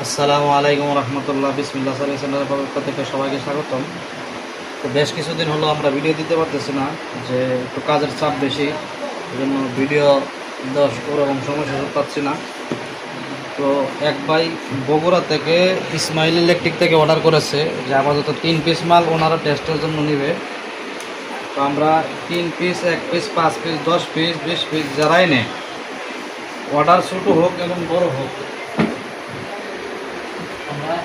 আসসালামু আলাইকুম রহমতুল্লাহ। বিসমিল্লাহ চ্যানেলের পক্ষ থেকে সবাইকে স্বাগতম। তো বেশ কিছুদিন হলো আমরা ভিডিও দিতে পারতেছি না, যে একটু কাজের চাপ বেশি, এই জন্য ভিডিও ওরকম সমস্যা পাচ্ছি না। তো এক ভাই বগুড়া থেকে ইসমাইল ইলেকট্রিক থেকে অর্ডার করেছে যে আপাতত 3 পিস মাল ওনারা টেস্টের জন্য নেবে। তো আমরা 3 piece, 1 piece, 5 piece, 10 piece, 20 piece যারাই নেয়, অর্ডার ছোটো হোক এবং বড় হোক, আমরা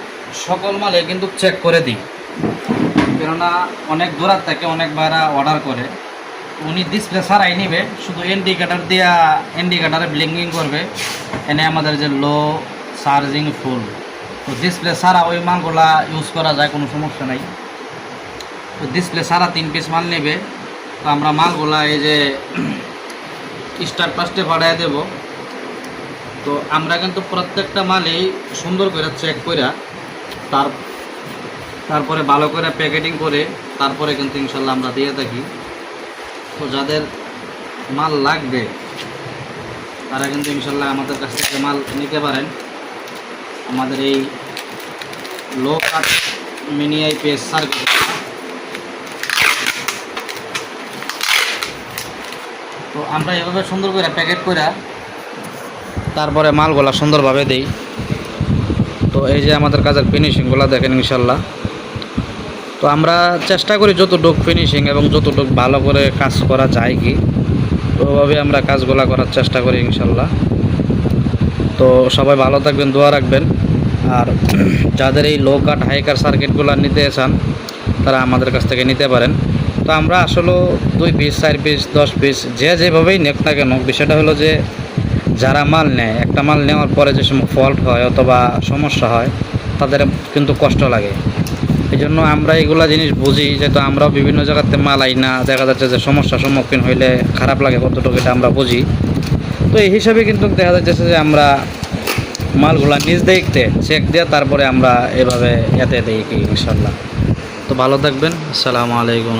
সকল মালে কিন্তু চেক করে দিই। কেননা অনেক দূরার থেকে অনেক ভাইরা অর্ডার করে, উনি ডিসপ্লে ছাড়াই নিবে, শুধু ইন্ডিকেটার দিয়া ইন্ডিকেটারে ব্লিঙ্কিং করবে, এনে আমাদের যে লো চার্জিং ফুল। তো ডিসপ্লে ছাড়া ওই মালগুলা ইউজ করা যায়, কোনো সমস্যা নাই। তো ডিসপ্লে ছাড়া 3 পিস মাল নেবে। তো আমরা মালগুলা এই যে স্টার পাস্টে পাঠিয়ে দেব। তো আমরা কিন্তু প্রত্যেকটা মালই সুন্দর করে চেক করে তারপরে ভালো করে প্যাকেটিং করে তারপরে কিন্তু ইনশাল্লাহ আমরা দিয়ে থাকি। তো যাদের মাল লাগবে তারা কিন্তু ইনশাল্লাহ আমাদের কাছ থেকে মাল নিতে পারেন। আমাদের এই লো কাট মিনি আইপিএস সার্কিট, তো আমরা এভাবে সুন্দর করে প্যাকেট করে তারপরে মালগুলা সুন্দরভাবে দিই। তো এই যে আমাদের কাজের ফিনিশিংগুলো দেখেন ইনশাল্লাহ। তো আমরা চেষ্টা করি যতটুকু ফিনিশিং এবং যতটুকু ভালো করে কাজ করা যায় কি, তো ওভাবে আমরা কাজগুলো করার চেষ্টা করি ইনশাল্লাহ। তো সবাই ভালো থাকবেন, দোয়া রাখবেন। আর যাদের এই লো কাট হাই কাট সার্কিটগুলো নিতে চান তারা আমাদের কাছ থেকে নিতে পারেন। তো আমরা আসলে 2 পিস, 4 পিস, 10 পিস যে যেভাবেই নেক না কেন, বিষয়টা হলো যে যারা মাল নেয়, একটা মাল নেওয়ার পরে যে সময় ফল্ট হয় অথবা সমস্যা হয় তাদের কিন্তু কষ্ট লাগে। এই জন্য আমরা এইগুলা জিনিস বুঝি, যেহেতু আমরাও বিভিন্ন জায়গাতে মাল আই না, দেখা যাচ্ছে যে সমস্যার সম্মুখীন হইলে খারাপ লাগে কতটুকু, এটা আমরা বুঝি। তো এই হিসাবে কিন্তু দেখা যাচ্ছে যে আমরা মালগুলা নিজ দেখতে চেক দিয়ে তারপরে আমরা এভাবে এতে দিই কি ইনশাল্লাহ। তো ভালো থাকবেন, আসসালামু আলাইকুম।